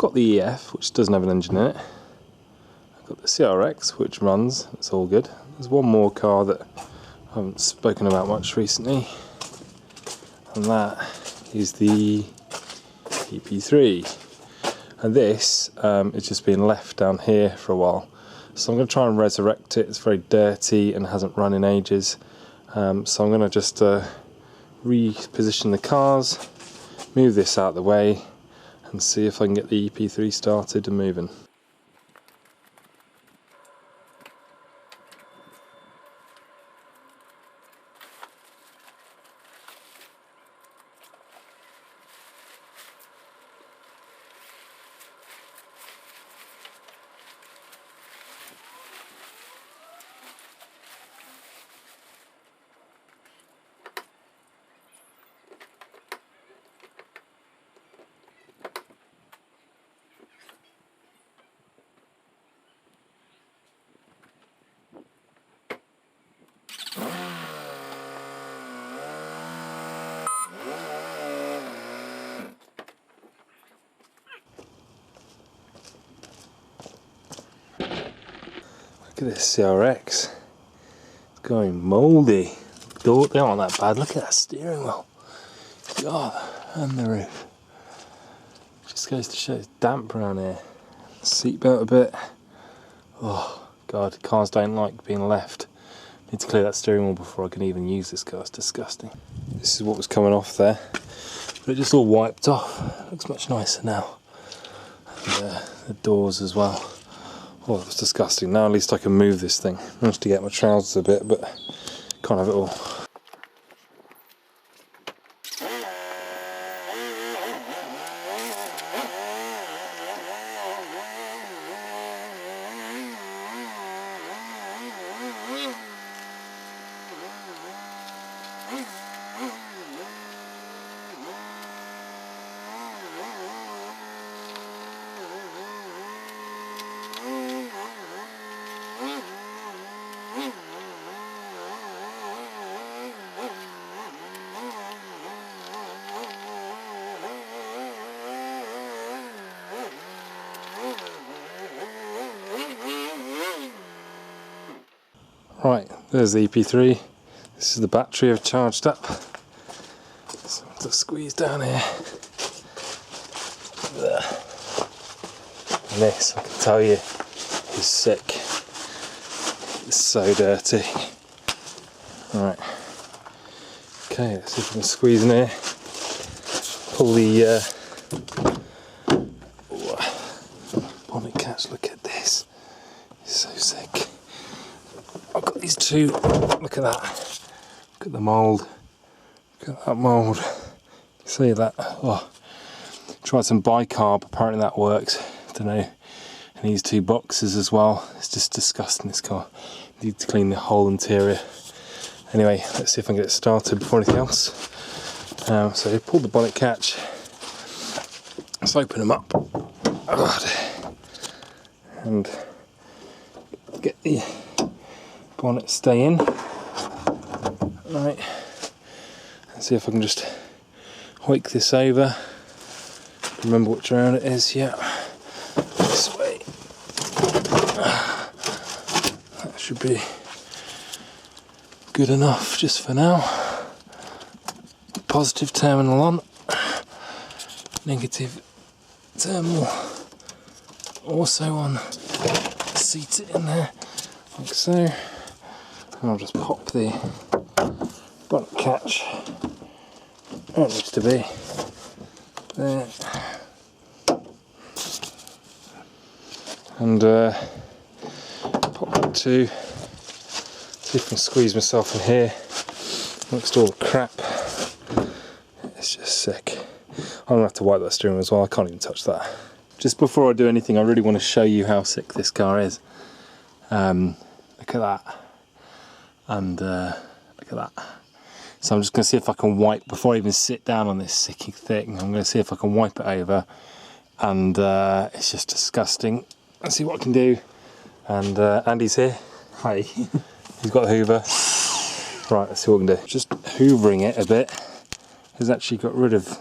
got the EF, which doesn't have an engine in it. I've got the CRX, which runs, it's all good. There's one more car that I haven't spoken about much recently, and that is the EP3. And this is just being left down here for a while. So I'm going to try and resurrect it. It's very dirty and hasn't run in ages. So I'm going to just reposition the cars, move this out of the way, and see if I can get the EP3 started and moving. Look at this CRX, it's going mouldy. They aren't that bad. Look at that steering wheel. God, and the roof. Just goes to show it's damp around here. Seatbelt a bit. Oh God, cars don't like being left. Need to clear that steering wheel before I can even use this car. It's disgusting. This is what was coming off there, but it just all wiped off. Looks much nicer now. And the doors as well. Oh, that's disgusting. Now at least I can move this thing. Managed to get my trousers a bit, but can't have it all. Right, there's the EP3. This is the battery I've charged up. So I have to squeeze down here. There. And this, I can tell you, is sick. It's so dirty. Right. Okay, let's see if we can squeeze in here. Pull the bonnet catch. Look at this. It's so sick. I've got these two. Look at that. Look at the mould. Look at that mould. See that? Oh. Tried some bicarb. Apparently that works. Don't know. And these two boxes as well. It's just disgusting, this car. Need to clean the whole interior. Anyway, let's see if I can get it started before anything else. So pull the bonnet catch. Let's open them up. And get the bonnet stay in. Right. Let's see if I can just hoik this over. Remember which round it is. Yeah. This way. That should be good enough just for now. Positive terminal on. Negative terminal also on. Seat it in there like so. And I'll just pop the bonnet catch where it needs to be. There. And pop that too. See if I can squeeze myself in here amongst all the crap. It's just sick. I'm gonna have to wipe that steering wheel as well. I can't even touch that. Just before I do anything, I really want to show you how sick this car is. Look at that. And look at that. So I'm just going to see if I can wipe, before I even sit down on this sicky thing, I'm going to see if I can wipe it over. And it's just disgusting. Let's see what I can do. And Andy's here. Hi. He's got a hoover. Right, let's see what we can do. Just hoovering it a bit has actually got rid of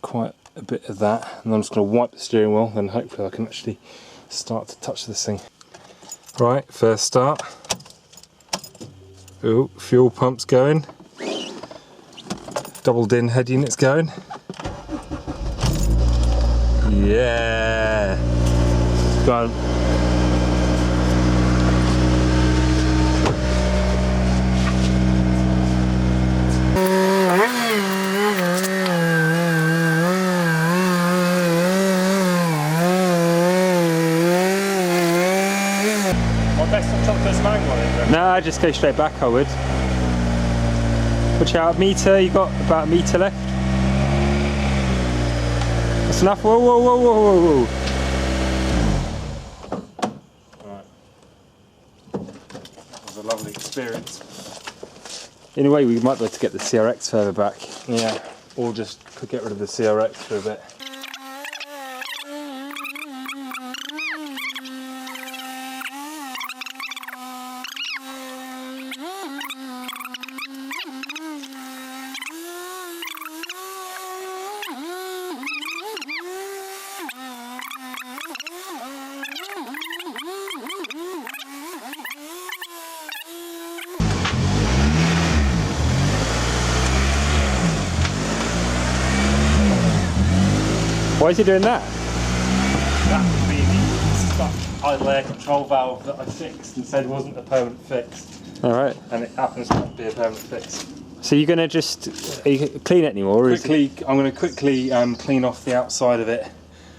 quite a bit of that, and I'm just going to wipe the steering wheel, then hopefully I can actually start to touch this thing. Right, first start. Ooh, fuel pump's going. Double din head unit's going. Yeah! It's gone. Nah, just go straight back, I would. Watch out, meter, you got about a metre left. That's enough. Whoa, whoa, whoa, whoa, whoa, whoa. Right. That was a lovely experience. In a way, we might be able to get the CRX further back. Yeah, or just could get rid of the CRX for a bit. Why is he doing that? That would be the stuck idle air control valve that I fixed and said wasn't a permanent fix. Alright. And it happens to be a permanent fix. So you're going to just clean it anymore? I'm going to quickly clean off the outside of it.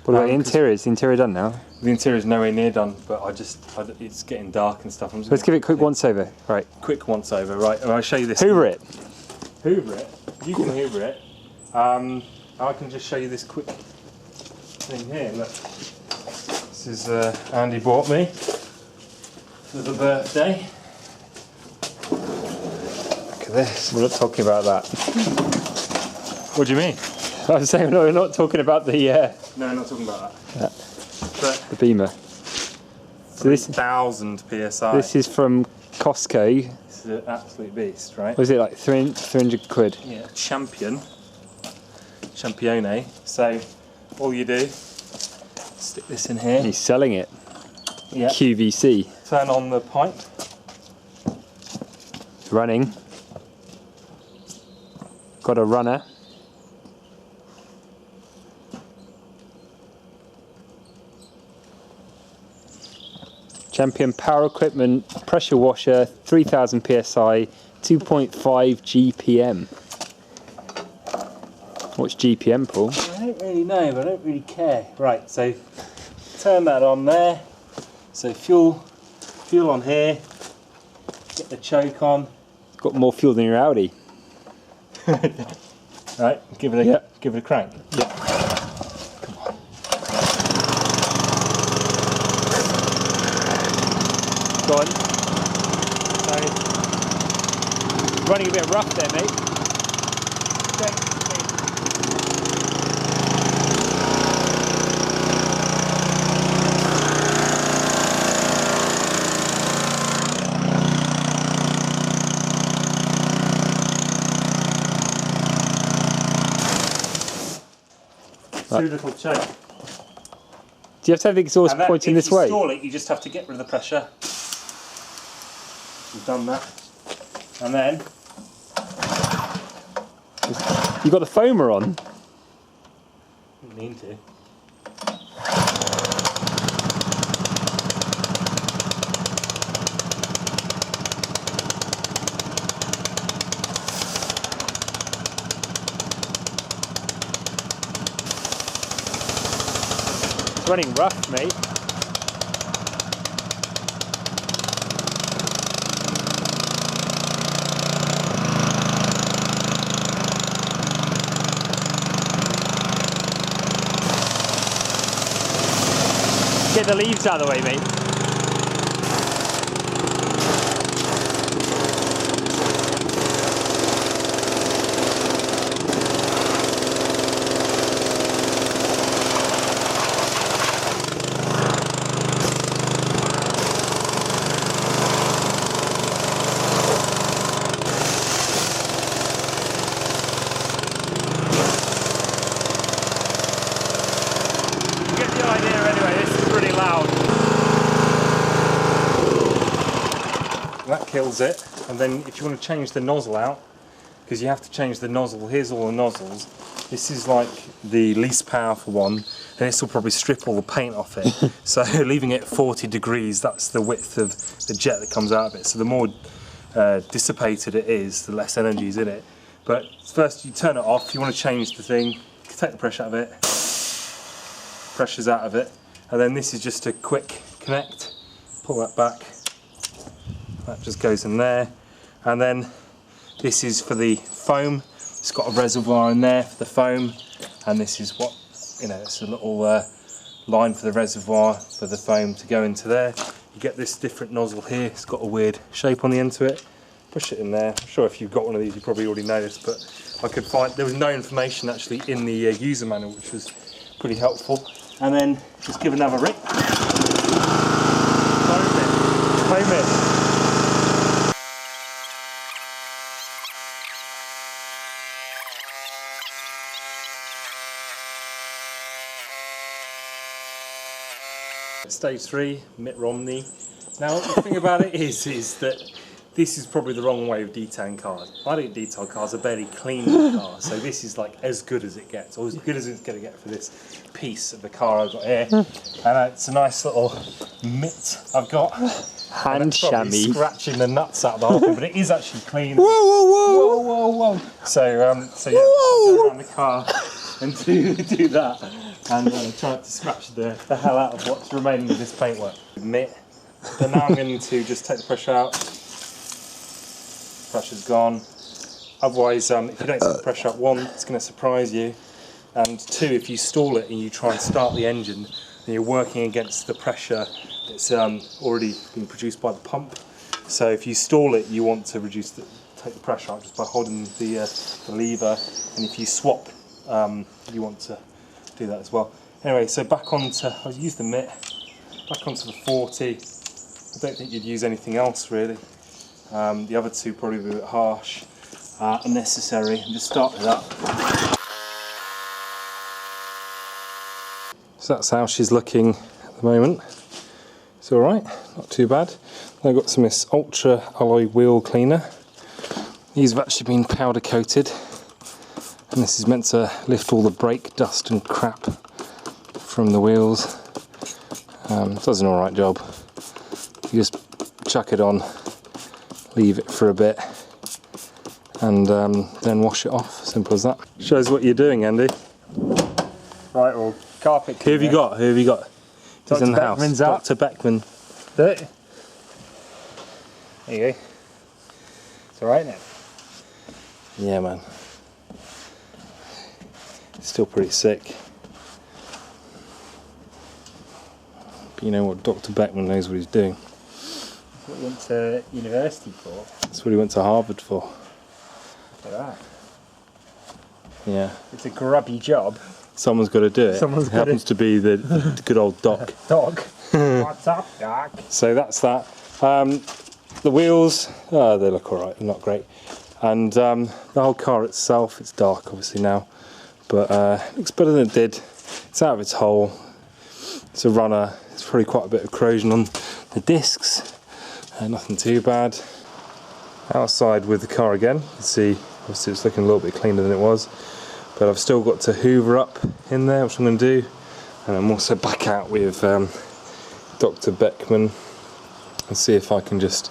What about the interior? Is the interior done now? The interior is nowhere near done, but it's getting dark and stuff. Let's give it a quick once over. Right. Quick once over, right. And I'll show you this. Hoover it. Hoover it? You can hoover it. I can just show you this quick thing here. Look, this is Andy bought me for the birthday. Look at this. We're not talking about that. What do you mean? I was saying no, we're not talking about the. No, I'm not talking about that. But the Beamer. So this 1,000 psi. This is from Costco. This is an absolute beast, right? Was it like 300 quid? Yeah. Champione. So all you do, stick this in here. He's selling it. Yeah. QVC. Turn on the pipe. It's running. Got a runner. Champion power equipment, pressure washer, 3000 psi, 2.5 GPM. What's GPM, Paul? I don't really know, but I don't really care. Right, so turn that on there. So fuel on here. Get the choke on. It's got more fuel than your Audi. Right, give it a crank. Yeah. Come on. Go on. So, running a bit rough there, mate. Okay. Too little choke. Do you have to have the exhaust pointing this way? If you install it, you just have to get rid of the pressure. We've done that. And then... You got the foamer on? You need to. Running rough, mate. Get the leaves out of the way, mate. kills it. And then if you want to change the nozzle out, because you have to change the nozzle, here's all the nozzles. This is like the least powerful one, and this will probably strip all the paint off it. So leaving it at 40 degrees, that's the width of the jet that comes out of it. So the more dissipated it is, the less energy is in it. But first you turn it off, you want to change the thing, take the pressure out of it, pressure's out of it, and then this is just a quick connect, pull that back, that just goes in there, and then this is for the foam. It's got a reservoir in there for the foam, and this is what, you know, it's a little line for the reservoir for the foam to go into there. You get this different nozzle here, it's got a weird shape on the end to it. Push it in there. I'm sure if you've got one of these you probably already know this, but I could find, there was no information actually in the user manual, which was pretty helpful. And then just give another rip. Foam it. Stage 3, Mitt Romney. Now the thing about it is that this is probably the wrong way of detailing cars. I don't detail cars, I barely clean the car, so this is like as good as it gets, or as good as it's going to get for this piece of the car I've got here. And it's a nice little mitt I've got. Hand chamois. Scratching the nuts out of the whole thing, but it is actually clean. Whoa, whoa, whoa! Whoa, whoa, whoa! So yeah, go around the car and do that, and try to scratch the hell out of what's remaining of this paintwork. Mitt. But now I'm going to just take the pressure out. Pressure's gone. Otherwise, if you don't take the pressure up, one, it's going to surprise you, and two, if you stall it and you try and start the engine, then you're working against the pressure that's already been produced by the pump. So if you stall it, you want to take the pressure out just by holding the lever, and if you swap, you want to do that as well. Anyway, so back onto, I'll use the mitt, back onto the 40. I don't think you'd use anything else really. The other two probably be a bit harsh, unnecessary, and just start it up. So that's how she's looking at the moment. It's alright, not too bad. I've got some of this Ultra Alloy Wheel Cleaner. These have actually been powder coated, and this is meant to lift all the brake dust and crap from the wheels. Does an alright job. You just chuck it on, leave it for a bit, and then wash it off. Simple as that. Shows what you're doing, Andy. Right, well, carpet. Who have you got? Who have you got? Who's in the house? Beckman's up. Dr. Beckman. There you go. It's alright now. Yeah, man. It's still pretty sick. But you know what? Dr. Beckman knows what he's doing. That's what he went to university for. That's what he went to Harvard for. Look at that. Yeah. It's a grubby job. Someone's got to do it. Someone's it happens to be the good old Doc. Doc. What's up, Doc? So that's that. The wheels, they look alright, they're not great. And the whole car itself, it's dark obviously now, but it looks better than it did. It's out of its hole. It's a runner. It's probably quite a bit of corrosion on the discs. Nothing too bad. Outside with the car again, you can see obviously it's looking a little bit cleaner than it was, but I've still got to hoover up in there, which I'm going to do, and I'm also back out with Dr. Beckman and see if I can just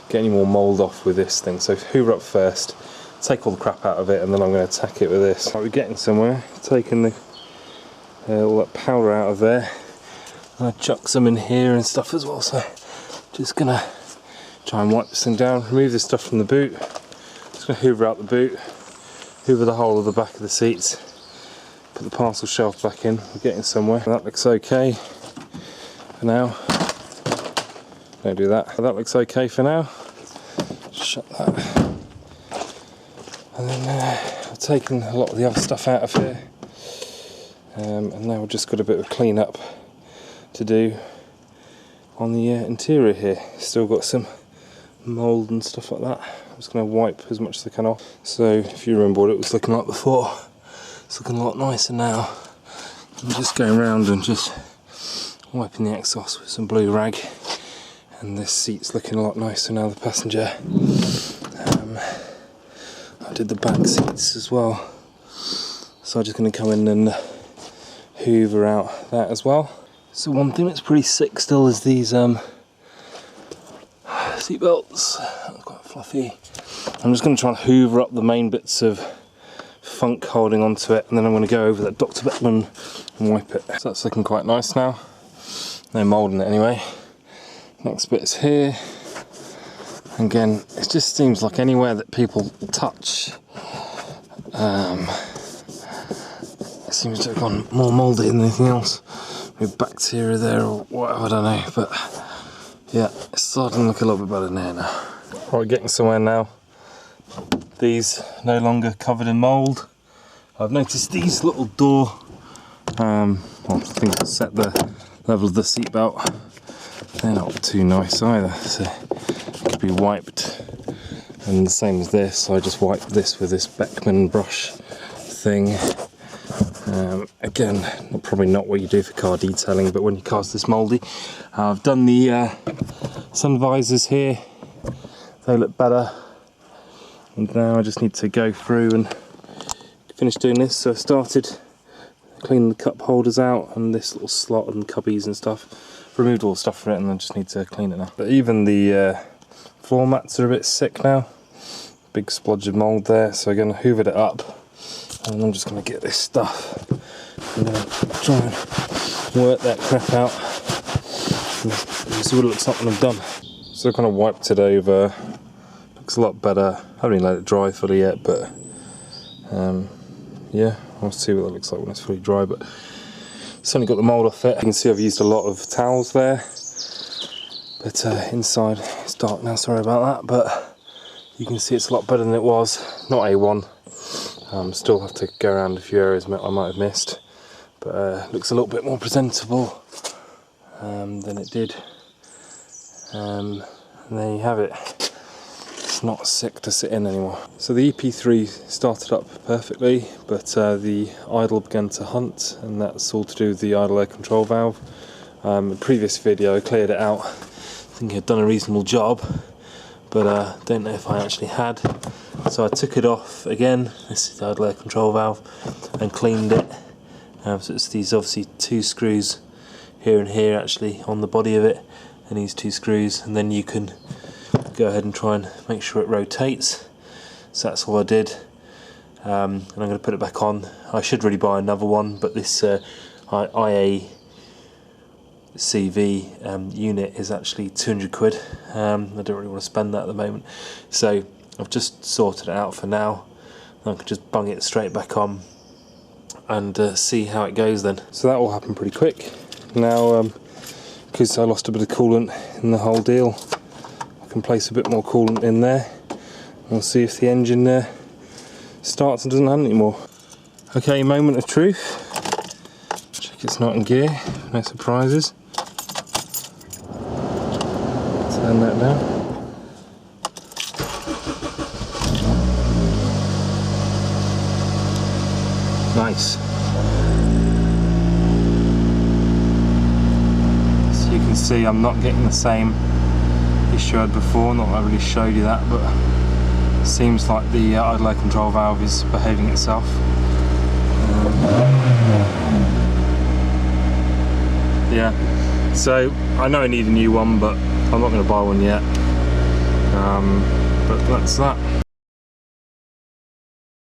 get any more mould off with this thing. So hoover up first, take all the crap out of it, and then I'm going to attack it with this. Right, we're getting somewhere, taking all that powder out of there. I chuck some in here and stuff as well, so just going to try and wipe this thing down, remove this stuff from the boot. Just going to hoover out the boot, hoover the whole of the back of the seats, put the parcel shelf back in. We're getting somewhere. That looks okay for now. Don't do that. That looks okay for now. Shut that. And then I've taken a lot of the other stuff out of here, and now we've just got a bit of clean up to do on the interior here. Still got some mould and stuff like that. I'm just going to wipe as much as I can off. So if you remember what it was looking like before, it's looking a lot nicer now. I'm just going around and just wiping the exhaust with some blue rag, And this seat's looking a lot nicer now, the passenger. I did the back seats as well, so I'm just going to come in and hoover out that as well. So one thing that's pretty sick still is these seat belts. That's quite fluffy. I'm just going to try and hoover up the main bits of funk holding onto it, and then I'm going to go over that Dr. Beckman and wipe it. So that's looking quite nice now. No mould in it anyway. Next bit is here. Again, it just seems like anywhere that people touch, it seems to have gone more mouldy than anything else. With bacteria there or whatever, I don't know. But yeah, it's starting to look a little bit better than here now. Right, getting somewhere now. These no longer covered in mould. I've noticed these little door, well, I think I set the level of the seatbelt. They're not too nice either, so it could be wiped. And the same as this, so I just wiped this with this Beckman brush thing. Again, probably not what you do for car detailing, but when your car's this mouldy. I've done the sun visors here, they look better. And now I just need to go through and finish doing this. So I started cleaning the cup holders out and this little slot and cubbies and stuff. Removed all the stuff from it, and I just need to clean it now. But even the floor mats are a bit sick now. Big splodge of mould there, so I'm going to hoover it up. And I'm just going to get this stuff. I'm going to try and work that crap out. And see what it looks like when I'm done. So I kind of wiped it over. Looks a lot better. I haven't even let it dry fully yet, but yeah, I'll see what that looks like when it's fully dry. But it's only got the mould off it. You can see I've used a lot of towels there. But inside it's dark now, sorry about that. But you can see it's a lot better than it was. Not A1. Still have to go around a few areas I might have missed. But looks a little bit more presentable than it did. And there you have it. It's not sick to sit in anymore. So the EP3 started up perfectly, but the idle began to hunt, and that's all to do with the idle air control valve. In the previous video I cleared it out. I think I'd done a reasonable job, but don't know if I actually had. So I took it off again, this is the idle air control valve, and cleaned it. So it's these obviously two screws here and here actually on the body of it, and these two screws, and then you can go ahead and try and make sure it rotates. So that's all I did, and I'm going to put it back on. I should really buy another one, but this IACV unit is actually 200 quid. I don't really want to spend that at the moment, so I've just sorted it out for now. I can just bung it straight back on and see how it goes then. So that will happen pretty quick. Now, because I lost a bit of coolant in the whole deal, I can place a bit more coolant in there. We'll see if the engine starts and doesn't hunt anymore. Okay, moment of truth. Check it's not in gear, no surprises. Turn that down. Nice. So you can see I'm not getting the same issue I had before. Not that I really showed you that, but it seems like the idle air control valve is behaving itself. Yeah, so I know I need a new one, but I'm not going to buy one yet. But that's that.